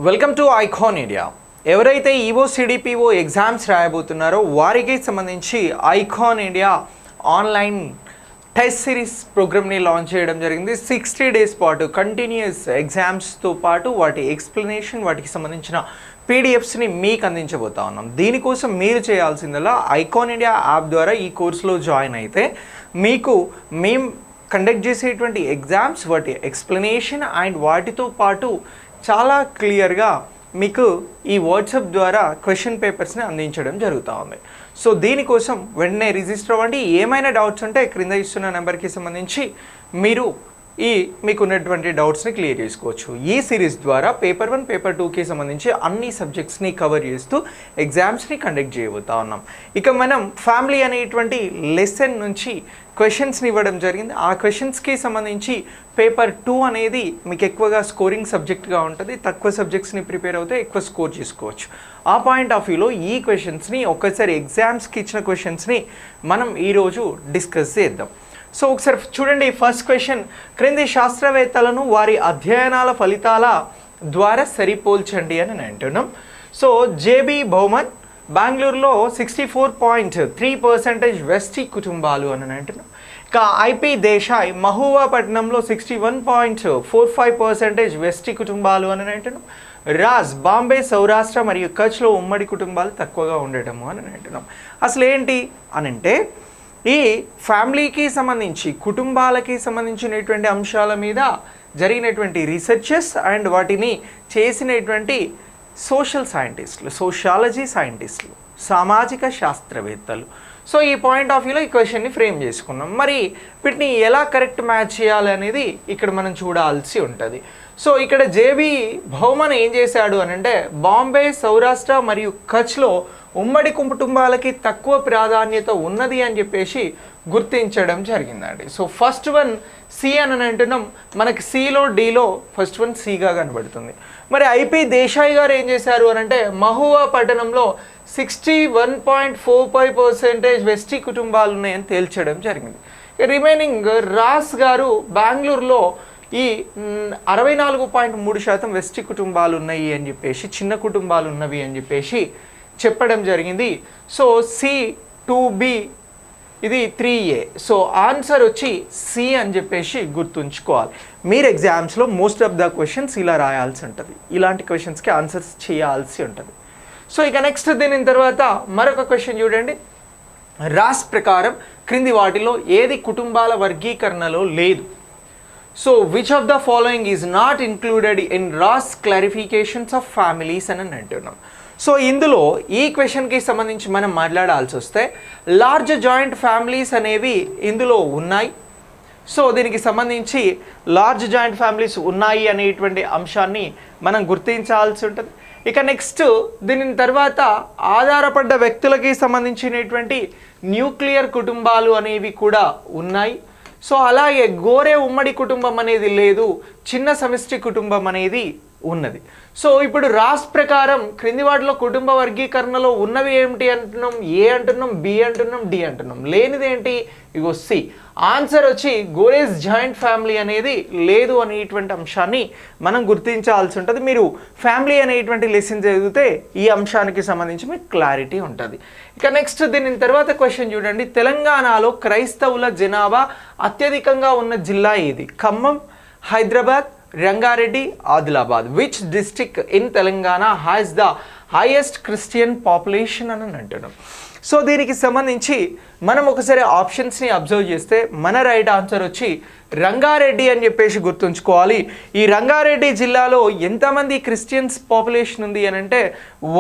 Welcome to icon India. ఎవరైతే EO CDPO exams రాయబోతున్నారో వారికి సంబంధించి icon India online test series ప్రోగ్రామ్ని లాంచ్ చేయడం జరిగింది. 60 days పాటు కంటిన్యూస్ ఎగ్జామ్స్తో పాటు వాటి ఎక్స్ప్లెనేషన్, వాటికి సంబంధించిన పీడిఎఫ్స్ని మీకు అందించబోతా ఉన్నాం. దీనికోసం మీరు చేయాల్సిందల్లా ఐకాన్ ఇండియా యాప్ ద్వారా ఈ కోర్సులో జాయిన్ అయితే మీకు మేము కండక్ట్ చేసేటువంటి ఎగ్జామ్స్, వాటి ఎక్స్ప్లెనేషన్ అండ్ వాటితో పాటు చాలా క్లియర్గా మీకు ఈ వాట్సాప్ ద్వారా క్వశ్చన్ పేపర్స్ని అందించడం జరుగుతూ ఉంది. సో దీనికోసం వెంటనే రిజిస్టర్ అవ్వండి. ఏమైనా డౌట్స్ ఉంటే క్రింద ఇస్తున్న నెంబర్కి సంబంధించి మీరు మీకున్నటువంటి డౌట్స్ని క్లియర్ చేసుకోవచ్చు. ఈ సిరీస్ ద్వారా పేపర్ 1, పేపర్ 2కి సంబంధించి అన్ని సబ్జెక్ట్స్ని కవర్ చేస్తూ ఎగ్జామ్స్ని కండక్ట్ చేయబోతా ఉన్నాం. ఇక మనం ఫ్యామిలీ అనేటువంటి లెసన్ నుంచి క్వశ్చన్స్ని ఇవ్వడం జరిగింది. ఆ క్వశ్చన్స్కి సంబంధించి పేపర్ 2 అనేది మీకు ఎక్కువగా స్కోరింగ్ సబ్జెక్ట్గా ఉంటుంది. తక్కువ సబ్జెక్ట్స్ని ప్రిపేర్ అవుతే ఎక్కువ స్కోర్ చేసుకోవచ్చు. ఆ పాయింట్ ఆఫ్ వ్యూలో ఈ క్వశ్చన్స్ని ఒక్కసారి ఎగ్జామ్స్కి ఇచ్చిన క్వశ్చన్స్ని మనం ఈరోజు డిస్కస్ చేద్దాం. సో ఒకసారి చూడండి. ఫస్ట్ క్వశ్చన్, క్రింది శాస్త్రవేత్తలను వారి అధ్యయనాల ఫలితాల ద్వారా సరిపోల్చండి అని నేను అంటున్నాం. సో జేబీ బౌమన్ బెంగళూరులో 64.3% వెస్టీ కుటుంబాలు అని అంటున్నాం. ఇక ఐపీ దేశాయ్ మహూవాపట్నంలో 61.45% వెస్టీ కుటుంబాలు అని అంటున్నాం. రాజ్ బాంబే, సౌరాష్ట్ర మరియు కచ్లో ఉమ్మడి కుటుంబాలు తక్కువగా ఉండటము అని అంటున్నాం. అసలు ఏంటి అని అంటే ఈ ఫ్యామిలీకి సంబంధించి, కుటుంబాలకి సంబంధించినటువంటి అంశాల మీద జరిగినటువంటి రీసెర్చెస్ అండ్ వాటిని చేసినటువంటి సోషల్ సైంటిస్టులు, సోషాలజీ సైంటిస్టులు, సామాజిక శాస్త్రవేత్తలు. సో ఈ పాయింట్ ఆఫ్ వ్యూలో ఈ క్వశ్చన్ని ఫ్రేమ్ చేసుకున్నాం. మరి వీటిని ఎలా కరెక్ట్ మ్యాచ్ చేయాలి అనేది ఇక్కడ మనం చూడాల్సి ఉంటుంది. సో ఇక్కడ జేబీ బౌమన్ ఏం చేశాడు అని అంటే బాంబే, సౌరాష్ట్ర మరియు కచ్లో ఉమ్మడి కుటుంబాలకి తక్కువ ప్రాధాన్యత ఉన్నది అని చెప్పేసి గుర్తించడం జరిగిందండి. సో ఫస్ట్ వన్ సి అని అంటున్నాం. మనకి సిలో డీలో ఫస్ట్ వన్ సిగా కనబడుతుంది. మరి ఐపీ దేశాయ్ గారు ఏం చేశారు అని అంటే మహూవా పట్టణంలో 61.45% వెస్టీ కుటుంబాలు ఉన్నాయని తేల్చడం జరిగింది. రిమైనింగ్ రాస్ గారు బెంగళూరులో ఈ 64.3% వెస్టీ కుటుంబాలు ఉన్నాయి అని చెప్పేసి, చిన్న కుటుంబాలు ఉన్నవి అని చెప్పేసి చెప్పడం జరిగింది. సో C2B ఇది 3A. సో ఆన్సర్ వచ్చి సి అని చెప్పేసి గుర్తుంచుకోవాలి. మీరు ఎగ్జామ్స్లో మోస్ట్ ఆఫ్ ద క్వశ్చన్స్ ఇలా రాయాల్సి ఉంటుంది. ఇలాంటి క్వశ్చన్స్కి ఆన్సర్స్ చేయాల్సి ఉంటుంది. సో ఇక నెక్స్ట్ దీని తర్వాత మరొక క్వశ్చన్ చూడండి. రాస్ ప్రకారం క్రింది వాటిలో ఏది కుటుంబాల వర్గీకరణలో లేదు? So which of the following is not included in Ross classifications of families అని అంటున్నాం. సో ఇందులో ఈ క్వశ్చన్కి సంబంధించి మనం మాట్లాడాల్సి వస్తే లార్జ్ జాయింట్ ఫ్యామిలీస్ అనేవి ఇందులో ఉన్నాయి. సో దీనికి సంబంధించి లార్జ్ జాయింట్ ఫ్యామిలీస్ ఉన్నాయి అనేటువంటి అంశాన్ని మనం గుర్తించాల్సి ఉంటుంది. ఇక నెక్స్ట్ దీని తర్వాత ఆధారపడ్డ వ్యక్తులకి సంబంధించినటువంటి న్యూక్లియర్ కుటుంబాలు అనేవి కూడా ఉన్నాయి. సో అలాగే గోరే ఉమ్మడి కుటుంబం అనేది లేదు, చిన్న సమిష్టి కుటుంబం అనేది ఉన్నది. సో ఇప్పుడు రాస్ ప్రకారం క్రింది వాటిలో కుటుంబ వర్గీకరణలో ఉన్నవి ఏమిటి అంటున్నాం? ఏ అంటున్నాం, బి అంటున్నాం, డి అంటున్నాం. లేనిది ఏంటి? ఇగో సి. ఆన్సర్ వచ్చి గోరేస్ జాయింట్ ఫ్యామిలీ అనేది లేదు అనేటువంటి అంశాన్ని మనం గుర్తించాల్సి ఉంటుంది. మీరు ఫ్యామిలీ అనేటువంటి లెసన్ చదివితే ఈ అంశానికి సంబంధించి మీకు క్లారిటీ ఉంటుంది. ఇక నెక్స్ట్ దీని తర్వాత క్వశ్చన్ చూడండి. తెలంగాణలో క్రైస్తవుల జనాభా అత్యధికంగా ఉన్న జిల్లా ఏది? Khammam, Hyderabad, Rangareddy, Adilabad. Which district in Telangana has the highest Christian population అని అంటున్నాం. సో దీనికి సంబంధించి మనం ఒకసారి ఆప్షన్స్ని అబ్జర్వ్ చేస్తే మన రైట్ ఆన్సర్ వచ్చి రంగారెడ్డి అని చెప్పేసి గుర్తుంచుకోవాలి. ఈ రంగారెడ్డి జిల్లాలో ఎంతమంది క్రిస్టియన్స్ పాపులేషన్ ఉంది అని అంటే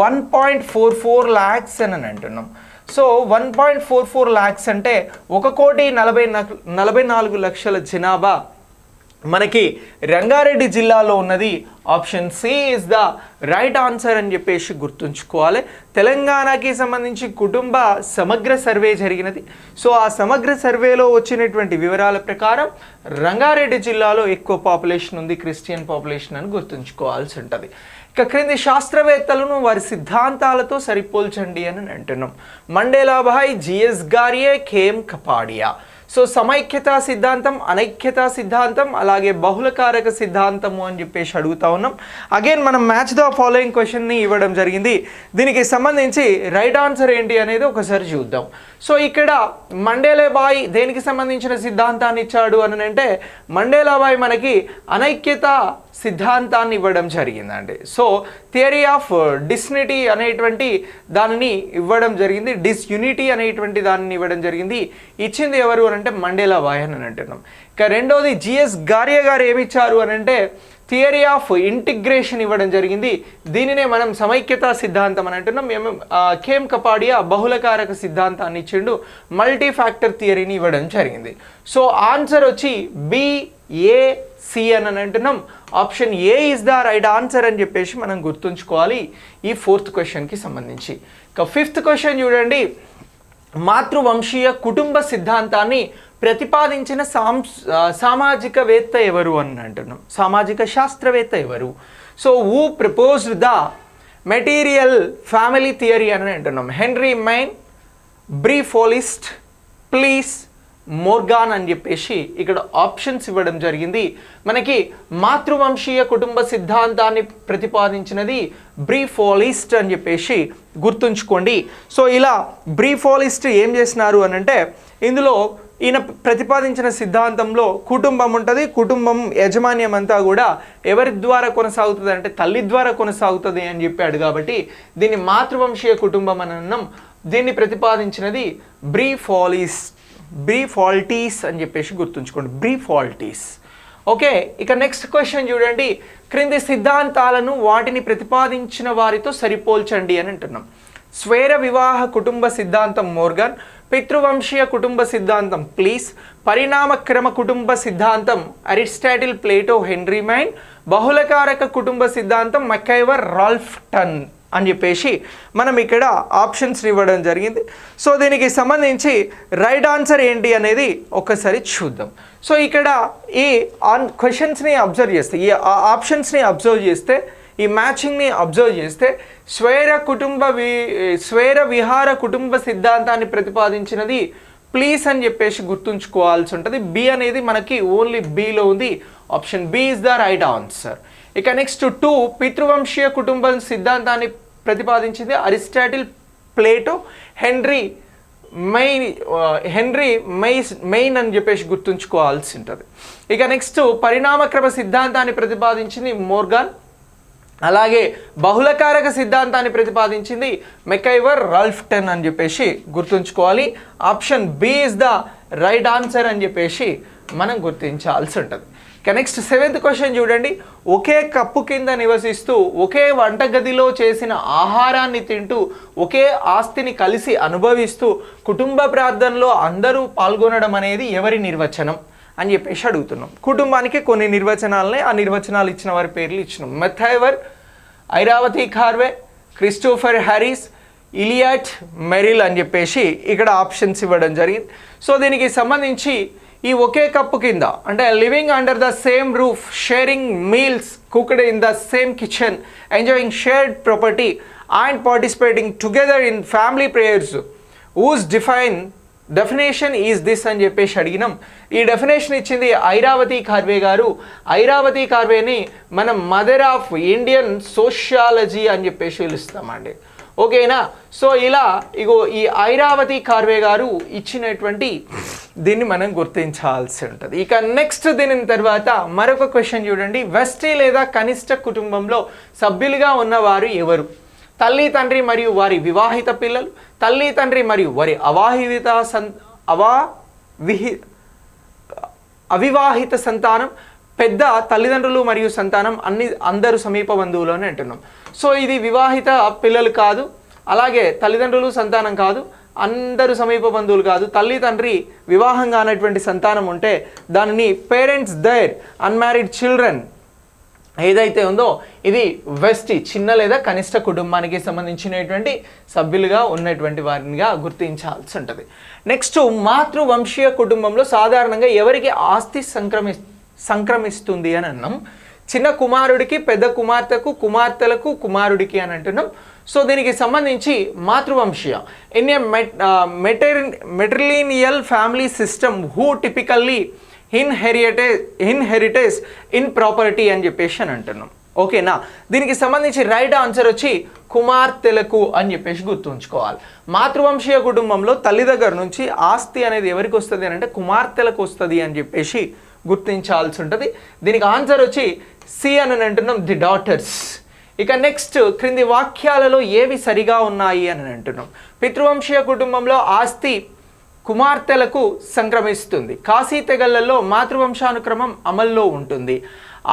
1.44 lakhs అని అంటున్నాం. సో 1.44 lakhs అంటే 1,44,00,000 జనాభా మనకి రంగారెడ్డి జిల్లాలో ఉన్నది. Option C is the right answer అని చెప్పేసి గుర్తుంచుకోవాలి. తెలంగాణకి సంబంధించి కుటుంబ సమగ్ర సర్వే జరిగినది. సో ఆ సమగ్ర సర్వేలో వచ్చినటువంటి వివరాల ప్రకారం రంగారెడ్డి జిల్లాలో ఎక్కువ పాపులేషన్ ఉంది, క్రిస్టియన్ పాపులేషన్ అని గుర్తుంచుకోవాల్సి ఉంటుంది. ఇక క్రింది శాస్త్రవేత్తలను వారి సిద్ధాంతాలతో సరిపోల్చండి అని అంటున్నాం. మండేలాభాయ్, జిఎస్ గారియే, కేఎం కపాడియా. సో సమైక్యతా సిద్ధాంతం, అనైక్యతా సిద్ధాంతం, అలాగే బహుళకారక సిద్ధాంతము అని చెప్పేసి అడుగుతా ఉన్నాం. అగైన్ మనం మ్యాచ్ ద ఫాలోయింగ్ క్వశ్చన్ని ఇవ్వడం జరిగింది. దీనికి సంబంధించి రైట్ ఆన్సర్ ఏంటి అనేది ఒకసారి చూద్దాం. సో ఇక్కడ మండేలాబాయ్ దేనికి సంబంధించిన సిద్ధాంతాన్ని ఇచ్చాడు అని అంటే మండేలాబాయ్ మనకి అనైక్యతా సిద్ధాంతాన్ని ఇవ్వడం జరిగిందండి. సో థియరీ ఆఫ్ డిస్యూనిటీ అనేటువంటి దానిని ఇవ్వడం జరిగింది, డిస్యూనిటీ అనేటువంటి దానిని ఇవ్వడం జరిగింది. ఇచ్చింది ఎవరు అని అంటే మండేలాబాయ్ అని అంటున్నాం. ఇక రెండోది జిఎస్ గార్యే గారు ఏమి ఇచ్చారు అని అంటే థియరీ ఆఫ్ ఇంటిగ్రేషన్ ఇవ్వడం జరిగింది. దీనినే మనం సమైక్యతా సిద్ధాంతం అని అంటున్నాం. కేమ్ కపాడియా బహుళకారక సిద్ధాంతాన్ని ఇచ్చిండు, మల్టీ ఫ్యాక్టర్ థియరీని ఇవ్వడం జరిగింది. సో ఆన్సర్ వచ్చి BAC అని అంటున్నాం. Option A is the right answer అని చెప్పేసి మనం గుర్తుంచుకోవాలి ఈ 4th క్వశ్చన్కి సంబంధించి. ఇక 5th క్వశ్చన్ చూడండి. మాతృవంశీయ కుటుంబ సిద్ధాంతాన్ని ప్రతిపాదించిన సామాజికవేత్త ఎవరు అని అంటున్నాం, సామాజిక శాస్త్రవేత్త ఎవరు? So who proposed the material family theory అని అంటున్నాం. హెన్రీ మైన్, బ్రీఫోలిస్ట్, ప్లీస్, మోర్గాన్ అని చెప్పేసి ఇక్కడ ఆప్షన్స్ ఇవ్వడం జరిగింది. మనకి మాతృవంశీయ కుటుంబ సిద్ధాంతాన్ని ప్రతిపాదించినది బ్రీఫోలిస్ట్ అని చెప్పేసి గుర్తుంచుకోండి. సో ఇలా బ్రీఫోలిస్ట్ ఏం చేసినారు అని అంటే ఇందులో ఈయన ప్రతిపాదించిన సిద్ధాంతంలో కుటుంబం ఉంటుంది. కుటుంబం యజమాన్యం అంతా కూడా ఎవరి ద్వారా కొనసాగుతుంది అంటే తల్లి ద్వారా కొనసాగుతుంది అని చెప్పాడు. కాబట్టి దీన్ని మాతృవంశీయ కుటుంబం అని అన్నాం. దీన్ని ప్రతిపాదించినది బ్రీఫాల్టీస్ అని చెప్పేసి గుర్తుంచుకోండి, బ్రీఫాల్టీస్. ఓకే, ఇక నెక్స్ట్ క్వశ్చన్ చూడండి. క్రింది సిద్ధాంతాలను వాటిని ప్రతిపాదించిన వారితో సరిపోల్చండి అని అంటున్నాం. స్వేర వివాహ కుటుంబ సిద్ధాంతం మోర్గాన్, పితృవంశీయ కుటుంబ సిద్ధాంతం ప్లీస్, పరిణామక్రమ కుటుంబ సిద్ధాంతం అరిస్టాటిల్, ప్లేటో, హెన్రీ మైన్, బహుళకారక కుటుంబ సిద్ధాంతం మెకైవర్, రాల్ఫ్టన్ అని చెప్పేసి మనం ఇక్కడ ఆప్షన్స్ ఇవ్వడం జరిగింది. సో దీనికి సంబంధించి రైట్ ఆన్సర్ ఏంటి అనేది ఒక్కసారి చూద్దాం. సో ఇక్కడ ఈ క్వశ్చన్స్ని అబ్జర్వ్ చేస్తే, ఈ ఆప్షన్స్ని అబ్జర్వ్ చేస్తే, ఈ మ్యాచింగ్ని అబ్జర్వ్ చేస్తే స్వేర విహార కుటుంబ సిద్ధాంతాన్ని ప్రతిపాదించినది ప్లీజ్ అని చెప్పేసి గుర్తుంచుకోవాల్సి ఉంటుంది. బి అనేది మనకి ఓన్లీ బిలో ఉంది. Option B is the right answer. ఇక నెక్స్ట్ 2 పితృవంశీయ కుటుంబ సిద్ధాంతాన్ని ప్రతిపాదించింది అరిస్టాటిల్, ప్లేటో, హెన్రీ మెయిన్ అని చెప్పేసి గుర్తుంచుకోవాల్సి ఉంటుంది. ఇక నెక్స్ట్ పరిణామక్రమ సిద్ధాంతాన్ని ప్రతిపాదించింది మోర్గాన్, అలాగే బహుళకారక సిద్ధాంతాన్ని ప్రతిపాదించింది మెకైవర్, రాల్ఫ్టన్ అని చెప్పేసి గుర్తుంచుకోవాలి. Option B is the right answer అని చెప్పేసి మనం గుర్తించాల్సి ఉంటుంది. ఇక నెక్స్ట్ 7th క్వశ్చన్ చూడండి. ఒకే కప్పు కింద నివసిస్తూ ఒకే వంటగదిలో చేసిన ఆహారాన్ని తింటూ ఒకే ఆస్తిని కలిసి అనుభవిస్తూ కుటుంబ ప్రార్థనలో అందరూ పాల్గొనడం అనేది ఎవరి నిర్వచనం అని చెప్పేసి అడుగుతున్నాం. కుటుంబానికి కొన్ని నిర్వచనాలనే, ఆ నిర్వచనాలు ఇచ్చిన వారి పేర్లు ఇచ్చినాం. మెథైవర్, Iravati Karve, Christopher Harris, Elliot Merrill అని చెప్పేసి ఇక్కడ ఆప్షన్స్ ఇవ్వడం జరిగింది. సో దీనికి సంబంధించి ఈ ఒకే కప్పు కింద అంటే living under the same roof, sharing meals cooked in the same kitchen, enjoying shared property and participating together in family prayers, ooze definition is this అని చెప్పేసి అడిగినాం. ఈ డెఫినేషన్ ఇచ్చింది ఐరావతి కార్వే గారు. ఐరావతి కార్వేని మనం మదర్ ఆఫ్ ఇండియన్ సోషియాలజీ అని చెప్పేసి పిలుస్తామండి. ఓకేనా? సో ఇలా ఇగో ఈ ఐరావతి కార్వే గారు ఇచ్చినటువంటి దీన్ని మనం గుర్తించాల్సి ఉంటుంది. ఇక నెక్స్ట్ దీని తర్వాత మరొక క్వశ్చన్ చూడండి. వెస్టీ లేదా కనిష్ట కుటుంబంలో సభ్యులుగా ఉన్నవారు ఎవరు? తల్లి, తండ్రి మరియు వారి వివాహిత పిల్లలు, తల్లి, తండ్రి మరియు వారి అవివాహిత సంతానం, పెద్ద తల్లిదండ్రులు మరియు సంతానం, అందరూ సమీప బంధువులు అని అంటున్నాం. సో ఇది వివాహిత పిల్లలు కాదు, అలాగే తల్లిదండ్రులు సంతానం కాదు, అందరూ సమీప బంధువులు కాదు. తల్లి, తండ్రి వివాహం కానటువంటి సంతానం ఉంటే దానిని పేరెంట్స్ దేర్ అన్మ్యారీడ్ చిల్డ్రన్ ఏదైతే ఉందో ఇది వెస్టీ, చిన్న లేదా కనిష్ట కుటుంబానికి సంబంధించినటువంటి సభ్యులుగా ఉన్నటువంటి వారినిగా గుర్తించాల్సి ఉంటుంది. నెక్స్ట్ మాతృవంశీయ కుటుంబంలో సాధారణంగా ఎవరికి ఆస్తి సంక్రమిస్తుంది అని అన్నాం. చిన్న కుమారుడికి, పెద్ద కుమార్తెకు, కుమార్తెలకు, కుమారుడికి అని అంటున్నాం. సో దీనికి సంబంధించి మాతృవంశీయ in a matrilineal family system who typically inheritage in property అని చెప్పేసి అని అంటున్నాం. ఓకేనా, దీనికి సంబంధించి రైట్ ఆన్సర్ వచ్చి కుమార్తెలకు అని చెప్పేసి గుర్తుంచుకోవాలి. మాతృవంశీయ కుటుంబంలో తల్లి దగ్గర నుంచి ఆస్తి అనేది ఎవరికి వస్తుంది అని అంటే కుమార్తెలకు వస్తుంది అని చెప్పేసి గుర్తించాల్సి ఉంటుంది. దీనికి ఆన్సర్ వచ్చి సి అని అంటున్నాం, ది డాటర్స్. ఇక నెక్స్ట్, క్రింది వాక్యాలలో ఏవి సరిగా ఉన్నాయి అని అంటున్నాం. పితృవంశీయ కుటుంబంలో ఆస్తి కుమార్తెలకు సంక్రమిస్తుంది. కాశీ తెగళ్లలో మాతృవంశానుక్రమం అమల్లో ఉంటుంది.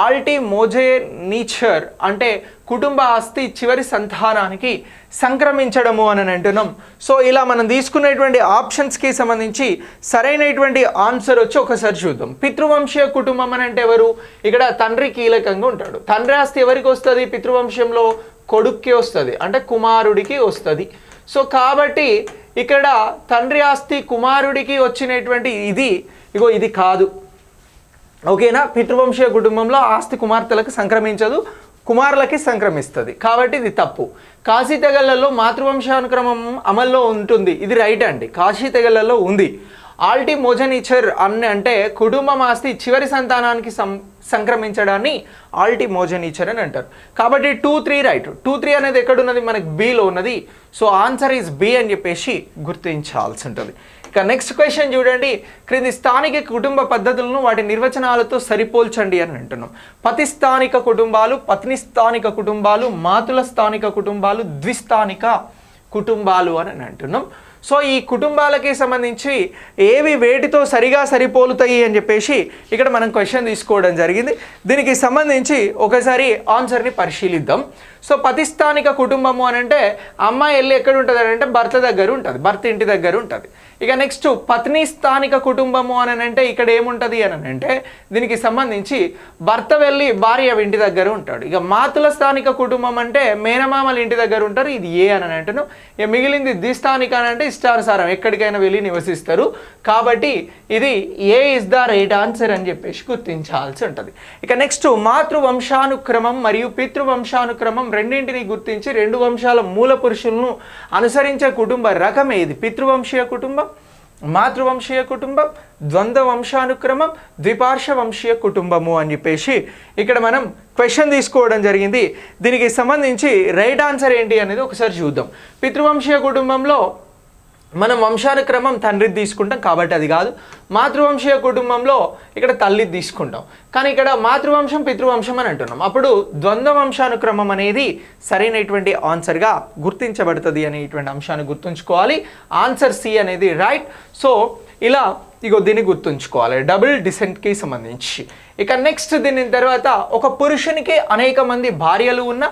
ఆల్టీ మోజెనీచర్ అంటే కుటుంబ ఆస్తి చివరి సంతానానికి సంక్రమించడము అని అంటున్నాం. సో ఇలా మనం తీసుకునేటువంటి ఆప్షన్స్కి సంబంధించి సరైనటువంటి ఆన్సర్ వచ్చి ఒకసారి చూద్దాం. పితృవంశీయ కుటుంబం అని అంటే ఎవరు? ఇక్కడ తండ్రి కీలకంగా ఉంటాడు. తండ్రి ఆస్తి ఎవరికి వస్తుంది? పితృవంశంలో కొడుక్కి వస్తుంది, అంటే కుమారుడికి వస్తుంది. సో కాబట్టి ఇక్కడ తండ్రి ఆస్తి కుమారుడికి వచ్చినటువంటి ఇది కాదు. ఓకేనా, పితృవంశీయ కుటుంబంలో ఆస్తి కుమార్తెలకు సంక్రమించదు, కుమారులకి సంక్రమిస్తుంది, కాబట్టి ఇది తప్పు. కాశీ తెగళ్లలో మాతృవంశానుక్రమం అమల్లో ఉంటుంది, ఇది రైట్ అండి, కాశీ తెగళ్లలో ఉంది. ఆల్టీ మోజెనీచర్ అంటే కుటుంబం ఆస్తి చివరి సంతానానికి సంక్రమించడాన్ని ఆల్టీ మోజెనీచర్ అని అంటారు. కాబట్టి 2, 3 రైట్. 2, 3 అనేది ఎక్కడున్నది? మనకి బిలో ఉన్నది. సో ఆన్సర్ ఈజ్ బి అని చెప్పేసి గుర్తించాల్సి ఉంటుంది. ఇక నెక్స్ట్ క్వశ్చన్ చూడండి. క్రింది స్థానిక కుటుంబ పద్ధతులను వాటి నిర్వచనాలతో సరిపోల్చండి అని అంటున్నాం. పతి స్థానిక కుటుంబాలు, పత్ని స్థానిక కుటుంబాలు, మాతుల స్థానిక కుటుంబాలు, ద్విస్థానిక కుటుంబాలు అని అంటున్నాం. సో ఈ కుటుంబాలకి సంబంధించి ఏవి వేటితో సరిపోలుతాయి అని చెప్పేసి ఇక్కడ మనం క్వశ్చన్ తీసుకోవడం జరిగింది. దీనికి సంబంధించి ఒకసారి ఆన్సర్ని పరిశీలిద్దాం. సో పతిస్థానిక కుటుంబము అని అంటే అమ్మాయి వెళ్ళి ఎక్కడ ఉంటుంది అని అంటే భర్త దగ్గర ఉంటుంది, భర్త ఇంటి దగ్గర ఉంటుంది. ఇక నెక్స్ట్ పత్ని స్థానిక కుటుంబము అని అంటే ఇక్కడ ఏముంటుంది అని అంటే దీనికి సంబంధించి భర్త వెళ్ళి భార్య ఇంటి దగ్గర ఉంటాడు. ఇక మాతుల స్థానిక కుటుంబం అంటే మేనమామల ఇంటి దగ్గర ఉంటారు, ఇది ఏ అని అంటున్నాం. ఇక మిగిలింది ద్విస్థానిక అని అంటే ఇష్టానుసారం ఎక్కడికైనా వెళ్ళి నివసిస్తారు, కాబట్టి ఇది A is the right answer అని చెప్పేసి గుర్తించాల్సి ఉంటుంది. ఇక నెక్స్ట్ మాతృవంశానుక్రమం మరియు పితృవంశానుక్రమం రెండింటిని గుర్తించి రెండు వంశాల మూల పురుషులను అనుసరించే కుటుంబ రకం ఏది? పితృవంశీయ కుటుంబం, మాతృవంశీయ కుటుంబం, ద్వంద్వ వంశానుక్రమం, ద్విపార్శ్వ వంశీయ కుటుంబము అని చెప్పేసి ఇక్కడ మనం క్వశ్చన్ తీసుకోవడం జరిగింది. దీనికి సంబంధించి రైట్ ఆన్సర్ ఏంటి అనేది ఒకసారి చూద్దాం. పితృవంశీయ కుటుంబంలో మనం వంశానుక్రమం తండ్రిది తీసుకుంటాం కాబట్టి అది కాదు. మాతృవంశీయ కుటుంబంలో ఇక్కడ తల్లిది తీసుకుంటాం, కానీ ఇక్కడ మాతృవంశం పితృవంశం అని అంటున్నాం. అప్పుడు ద్వంద్వ వంశానుక్రమం అనేది సరైనటువంటి ఆన్సర్గా గుర్తించబడుతుంది అనేటువంటి అంశాన్ని గుర్తుంచుకోవాలి. ఆన్సర్ సి అనేది రైట్. సో ఇలా దీన్ని గుర్తుంచుకోవాలి డబుల్ డిసెంట్కి సంబంధించి. ఇక నెక్స్ట్ దీని తర్వాత ఒక పురుషునికి అనేక మంది భార్యలు ఉన్న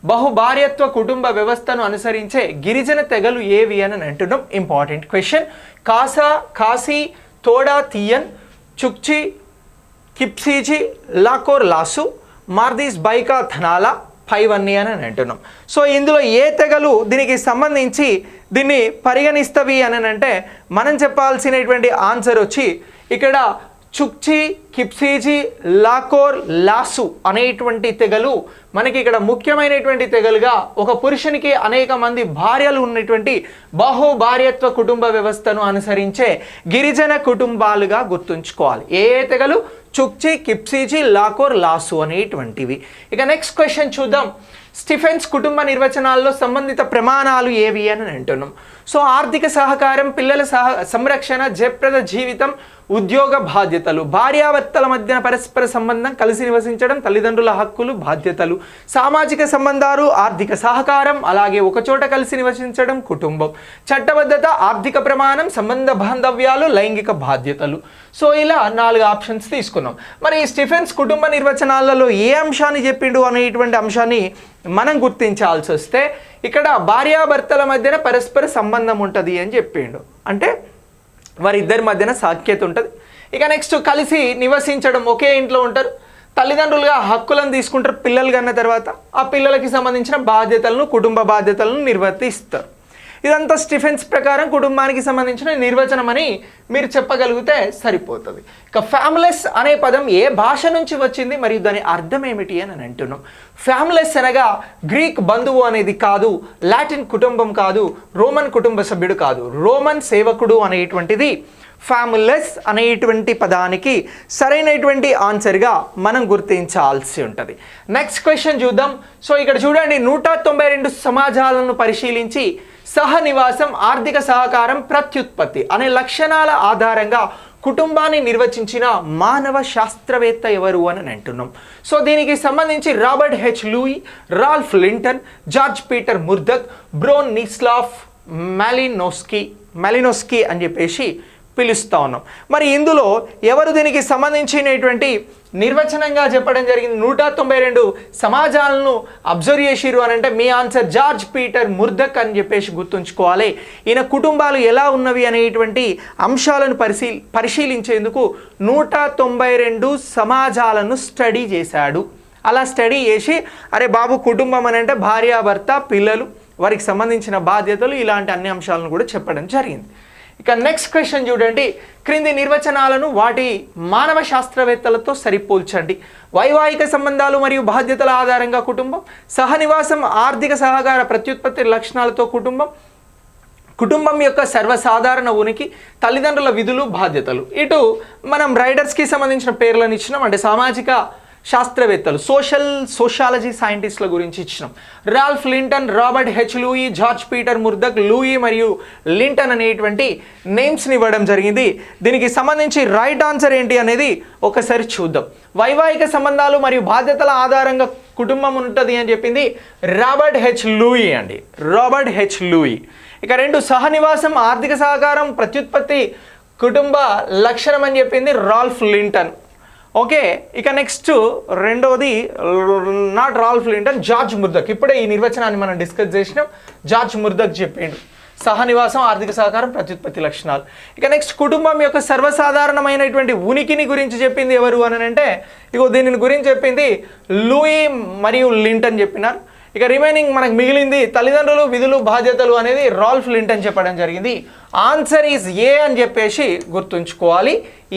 బహుభార్యత్వ కుటుంబ వ్యవస్థను అనుసరించే గిరిజన తెగలు ఏవి అని అంటున్నాం. Important question. కాశీ, తోడా, తీయన్, చుక్చి, కిప్సీజీ, లాకోర్, లాసు, మార్దీస్, బైకా, థనాలా, పైవన్నీ అని అంటున్నాం. సో ఇందులో ఏ తెగలు దీనికి సంబంధించి దీన్ని పరిగణిస్తవి అని అంటే మనం చెప్పాల్సినటువంటి ఆన్సర్ వచ్చి ఇక్కడ చుక్చి, కిప్సీజీ, లాకోర్, లాసు అనేటువంటి తెగలు మనకి ఇక్కడ ముఖ్యమైనటువంటి తెగలుగా ఒక పురుషునికి అనేక మంది భార్యలు ఉన్నటువంటి బహుభార్యత్వ కుటుంబ వ్యవస్థను అనుసరించే గిరిజన కుటుంబాలుగా గుర్తుంచుకోవాలి. ఏ తెగలు? చుక్చి, కిప్సీజీ, లాకోర్, లాసు అనేటువంటివి. ఇక నెక్స్ట్ క్వశ్చన్ చూద్దాం. స్టిఫెన్స్ కుటుంబ నిర్వచనాల్లో సంబంధిత ప్రమాణాలు ఏవి అని అంటున్నాం. సో ఆర్థిక సహకారం, పిల్లల సంరక్షణ, జయప్రద జీవితం, ఉద్యోగ బాధ్యతలు, భార్యాభర్తల మధ్యన పరస్పర సంబంధం, కలిసి నివసించడం, తల్లిదండ్రుల హక్కులు, బాధ్యతలు, సామాజిక సంబంధాలు, ఆర్థిక సహకారం, అలాగే ఒకచోట కలిసి నివసించడం, కుటుంబం, చట్టబద్ధత, ఆర్థిక ప్రమాణం, సంబంధ బాంధవ్యాలు, లైంగిక బాధ్యతలు. సో ఇలా 4 ఆప్షన్స్ తీసుకున్నాం. మరి స్టిఫెన్స్ కుటుంబ నిర్వచనాలలో ఏ అంశాన్ని చెప్పిండు అనేటువంటి అంశాన్ని మనం గుర్తించాల్సి వస్తే ఇక్కడ భార్యాభర్తల మధ్యన పరస్పర సంబంధం ఉంటుంది అని చెప్పిండు, అంటే వారిద్దరి మధ్యన సాఖ్యత ఉంటుంది. ఇక నెక్స్ట్ కలిసి నివసించడం, ఒకే ఇంట్లో ఉంటారు, తల్లిదండ్రులుగా హక్కులను తీసుకుంటారు, పిల్లలు కన్న తర్వాత ఆ పిల్లలకి సంబంధించిన బాధ్యతలను, కుటుంబ బాధ్యతలను నిర్వర్తిస్తారు. ఇదంతా స్టిఫెన్స్ ప్రకారం కుటుంబానికి సంబంధించిన నిర్వచనం అని మీరు చెప్పగలిగితే సరిపోతుంది. ఇక ఫ్యామిలెస్ అనే పదం ఏ భాష నుంచి వచ్చింది మరియు దాని అర్థం ఏమిటి అని అంటున్నాం. ఫ్యామిలెస్ అనగా గ్రీక్ బంధువు అనేది కాదు, లాటిన్ కుటుంబం కాదు, రోమన్ కుటుంబ సభ్యుడు కాదు, రోమన్ సేవకుడు అనేటువంటిది ఫ్యామిలెస్ అనేటువంటి పదానికి సరైనటువంటి ఆన్సర్గా మనం గుర్తించాల్సి ఉంటుంది. నెక్స్ట్ క్వశ్చన్ చూద్దాం. సో ఇక్కడ చూడండి, 192 సమాజాలను పరిశీలించి సహనివాసం, ఆర్థిక సహకారం, ప్రత్యుత్పత్తి అనే లక్షణాల ఆధారంగా కుటుంబాన్ని నిర్వచించిన మానవ శాస్త్రవేత్త ఎవరు అని అంటున్నాం. సో దీనికి సంబంధించి Robert H Lowie, Ralph Linton, George Peter Murdock, Bronislaw Malinowski అని చెప్పేసి పిలుస్తూ ఉన్నాం. మరి ఇందులో ఎవరు దీనికి సంబంధించినటువంటి నిర్వచనంగా చెప్పడం జరిగింది? 192 సమాజాలను అబ్జర్వ్ చేసిరు అని అంటే మీ ఆన్సర్ జార్జ్ పీటర్ ముర్దక్ అని చెప్పేసి గుర్తుంచుకోవాలి. ఈయన కుటుంబాలు ఎలా ఉన్నవి అనేటువంటి అంశాలను పరిశీలించేందుకు 192 సమాజాలను స్టడీ చేశాడు. అలా స్టడీ చేసి అరే బాబు కుటుంబం అని అంటే భార్యాభర్త, పిల్లలు, వారికి సంబంధించిన బాధ్యతలు, ఇలాంటి అన్ని అంశాలను కూడా చెప్పడం జరిగింది. ఇక నెక్స్ట్ క్వశ్చన్ చూడండి, క్రింది నిర్వచనాలను వాటి మానవ శాస్త్రవేత్తలతో సరిపోల్చండి. వైవాహిక సంబంధాలు మరియు బాధ్యతల ఆధారంగా కుటుంబం, సహనివాసం, ఆర్థిక సహకార, ప్రత్యుత్పత్తి లక్షణాలతో కుటుంబం యొక్క సర్వసాధారణ ఉనికి, తల్లిదండ్రుల విధులు, బాధ్యతలు. ఇటు మనం రైడర్స్కి సంబంధించిన పేర్లను ఇచ్చినాం, అంటే సామాజిక శాస్త్రవేత్తలు, సోషాలజీ సైంటిస్టుల గురించి ఇచ్చినాం. Ralph Linton, Robert H Lowie, George Peter Murdock, Lowie మరియు లింటన్ అనేటువంటి నేమ్స్ని ఇవ్వడం జరిగింది. దీనికి సంబంధించి రైట్ ఆన్సర్ ఏంటి అనేది ఒకసారి చూద్దాం. వైవాహిక సంబంధాలు మరియు బాధ్యతల ఆధారంగా కుటుంబం ఉంటుంది అని చెప్పింది రాబర్ట్ హెచ్ లూయి అండి, రాబర్ట్ హెచ్ లూయి. ఇక 2 సహనివాసం, ఆర్థిక సహకారం, ప్రత్యుత్పత్తి కుటుంబ లక్షణం అని చెప్పింది రాల్ఫ్ లింటన్. ఓకే, ఇక నెక్స్ట్ రెండవది నాట్ రాల్ఫ్ లింటన్, జార్జ్ ముర్దక్. ఇప్పుడే ఈ నిర్వచనాన్ని మనం డిస్కస్ చేసినాం, జార్జ్ ముర్దక్ చెప్పిండు సహనివాసం, ఆర్థిక సహకారం, ప్రత్యుత్పత్తి లక్షణాలు. ఇక నెక్స్ట్ కుటుంబం యొక్క సర్వసాధారణమైనటువంటి ఉనికిని గురించి చెప్పింది ఎవరు అని అంటే ఇగో దీనిని గురించి చెప్పింది లూయి మరియు లింటన్ చెప్పినారు. ఇక రిమైనింగ్ మనకు మిగిలింది తల్లిదండ్రులు, విధులు, బాధ్యతలు అనేది రాల్ఫ్ లింటన్ చెప్పడం జరిగింది. ఆన్సర్ ఈజ్ ఏ అని చెప్పేసి గుర్తుంచుకోవాలి.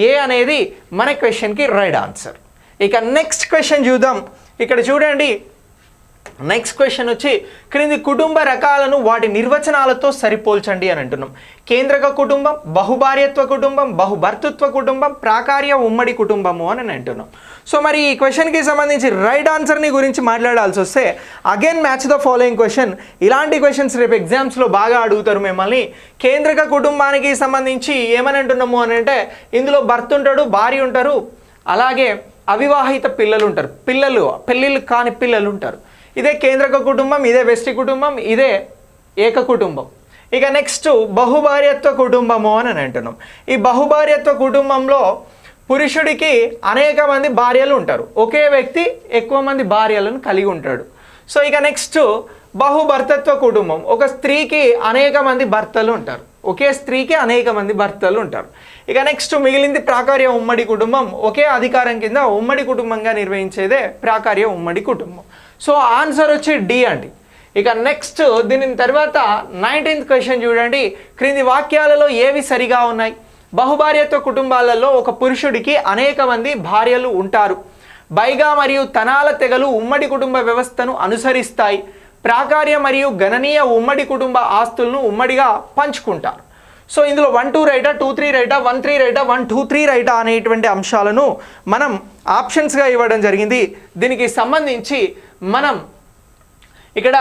ఏ అనేది మన క్వశ్చన్కి రైట్ ఆన్సర్. ఇక నెక్స్ట్ క్వశ్చన్ చూద్దాం. ఇక్కడ చూడండి, నెక్స్ట్ క్వశ్చన్ వచ్చి క్రింది కుటుంబ రకాలను వాటి నిర్వచనాలతో సరిపోల్చండి అని అంటున్నాం. కేంద్రక కుటుంబం, బహుభార్యత్వ కుటుంబం, బహుభర్తృత్వ కుటుంబం, ప్రాకార్య ఉమ్మడి కుటుంబము అని అంటున్నాం. సో మరి ఈ క్వశ్చన్కి సంబంధించి రైట్ ఆన్సర్ని గురించి మాట్లాడాల్సి వస్తే again match the following question. ఇలాంటి క్వశ్చన్స్ రేపు ఎగ్జామ్స్లో బాగా అడుగుతారు మిమ్మల్ని. కేంద్రక కుటుంబానికి సంబంధించి ఏమని అంటున్నాము అని అంటే ఇందులో భర్త ఉంటాడు, భార్య ఉంటారు, అలాగే అవివాహిత పిల్లలు ఉంటారు, పెళ్ళిళ్ళు కాని పిల్లలు ఉంటారు. ఇదే కేంద్రక కుటుంబం, ఇదే వెస్టి కుటుంబం, ఇదే ఏక కుటుంబం. ఇక నెక్స్ట్ బహుభార్యత్వ కుటుంబము అని అంటున్నాం. ఈ బహుభార్యత్వ కుటుంబంలో పురుషుడికి అనేక మంది భార్యలు ఉంటారు, ఒకే వ్యక్తి ఎక్కువ మంది భార్యలను కలిగి ఉంటాడు. సో ఇక నెక్స్ట్ బహుభర్తత్వ కుటుంబం, ఒక స్త్రీకి అనేక మంది భర్తలు ఉంటారు, ఒకే స్త్రీకి అనేక మంది భర్తలు ఉంటారు. ఇక నెక్స్ట్ మిగిలింది ప్రాకార్య ఉమ్మడి కుటుంబం, ఒకే అధికారం కింద ఉమ్మడి కుటుంబంగా నిర్వహించేదే ప్రాకార్య ఉమ్మడి కుటుంబం. సో ఆన్సర్ వచ్చి డి అండి. ఇక నెక్స్ట్ దీని తర్వాత 19th క్వశ్చన్ చూడండి, క్రింది వాక్యాలలో ఏవి సరిగా ఉన్నాయి? బహుభార్యత్వ కుటుంబాలలో ఒక పురుషుడికి అనేక మంది భార్యలు ఉంటారు. బైగా మరియు తనాల తెగలు ఉమ్మడి కుటుంబ వ్యవస్థను అనుసరిస్తాయి. ప్రాకార్య మరియు గణనీయ ఉమ్మడి కుటుంబ ఆస్తులను ఉమ్మడిగా పంచుకుంటారు. సో ఇందులో 1 2 రైటా, 2 3 రైటా, 1 3 రైటా, 1 2 3 రైటా అనేటువంటి అంశాలను మనం ఆప్షన్స్గా ఇవ్వడం జరిగింది. దీనికి సంబంధించి మనం ఇక్కడ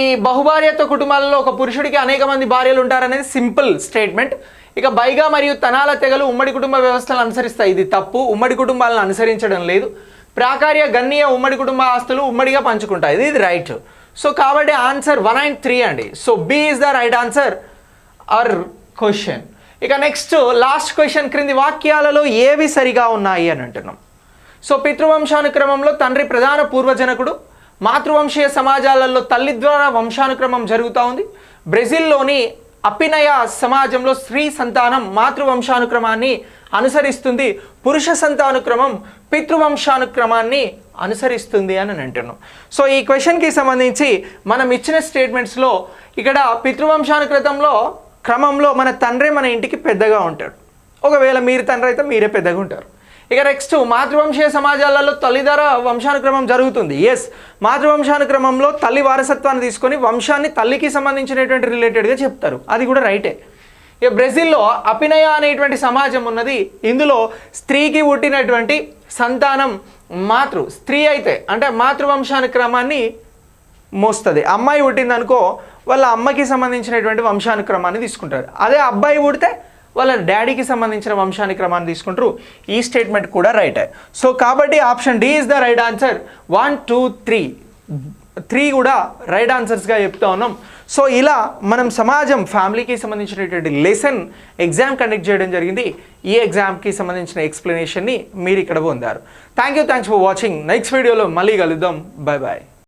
ఈ బహుభార్యత్వ కుటుంబాలలో ఒక పురుషుడికి అనేక మంది భార్యలు ఉంటారనేది సింపుల్ స్టేట్మెంట్. ఇక బైగా మరియు తనాల తెగలు ఉమ్మడి కుటుంబ వ్యవస్థలను అనుసరిస్తాయి, ఇది తప్పు, ఉమ్మడి కుటుంబాలను అనుసరించడం లేదు. ప్రాకార్య గణనీయ ఉమ్మడి కుటుంబ ఆస్తులు ఉమ్మడిగా పంచుకుంటాయి, ఇది రైట్. సో కాబట్టి ఆన్సర్ 1 and 3 అండి. So B is the right answer our question. ఇక నెక్స్ట్ లాస్ట్ క్వశ్చన్, క్రింది వాక్యాలలో ఏవి సరిగా ఉన్నాయి అని అంటున్నాం. సో పితృవంశానుక్రమంలో తండ్రి ప్రధాన పూర్వజనకుడు, మాతృవంశీయ సమాజాలలో తల్లి ద్వారా వంశానుక్రమం జరుగుతూ ఉంది. బ్రెజిల్లోని అపినయ సమాజంలో స్త్రీ సంతానం మాతృవంశానుక్రమాన్ని అనుసరిస్తుంది. పురుష సంతానుక్రమం పితృవంశానుక్రమాన్ని అనుసరిస్తుంది అని అంటున్నాం. సో ఈ క్వశ్చన్కి సంబంధించి మనం ఇచ్చిన స్టేట్మెంట్స్లో ఇక్కడ పితృవంశానుక్రతంలో క్రమంలో మన తండ్రి మన ఇంటికి పెద్దగా ఉంటాడు. ఒకవేళ మీరు తండ్రి అయితే మీరే పెద్దగా ఉంటారు. ఇక నెక్స్ట్ మాతృవంశీయ సమాజాలలో తల్లిదార వంశానుక్రమం జరుగుతుంది. ఎస్, మాతృవంశానుక్రమంలో తల్లి వారసత్వాన్ని తీసుకొని వంశాన్ని తల్లికి సంబంధించినటువంటి రిలేటెడ్గా చెప్తారు, అది కూడా రైటే. ఇక బ్రెజిల్లో అపినయ అనేటువంటి సమాజం ఉన్నది. ఇందులో స్త్రీకి పుట్టినటువంటి సంతానం స్త్రీ అయితే అంటే మాతృవంశానుక్రమాన్ని మోస్తుంది. అమ్మాయి పుట్టిందనుకో వాళ్ళ అమ్మకి సంబంధించినటువంటి వంశానుక్రమాన్ని తీసుకుంటారు. అదే అబ్బాయి పుడితే వాళ్ళ డాడీకి సంబంధించిన వంశానుక్రమాన్ని తీసుకుంటారు. ఈ స్టేట్మెంట్ కూడా రైటే. సో కాబట్టి option D is the right answer. 1, 2, 3 కూడా రైట్ ఆన్సర్స్గా చెప్తా ఉన్నాం. సో ఇలా మనం సమాజం ఫ్యామిలీకి సంబంధించినటువంటి లెసన్ ఎగ్జామ్ కండక్ట్ చేయడం జరిగింది. ఈ ఎగ్జామ్కి సంబంధించిన ఎక్స్ప్లెనేషన్ని మీరు ఇక్కడ పొందారు. Thanks for watching. నెక్స్ట్ వీడియోలో మళ్ళీ కలుద్దాం. Bye bye.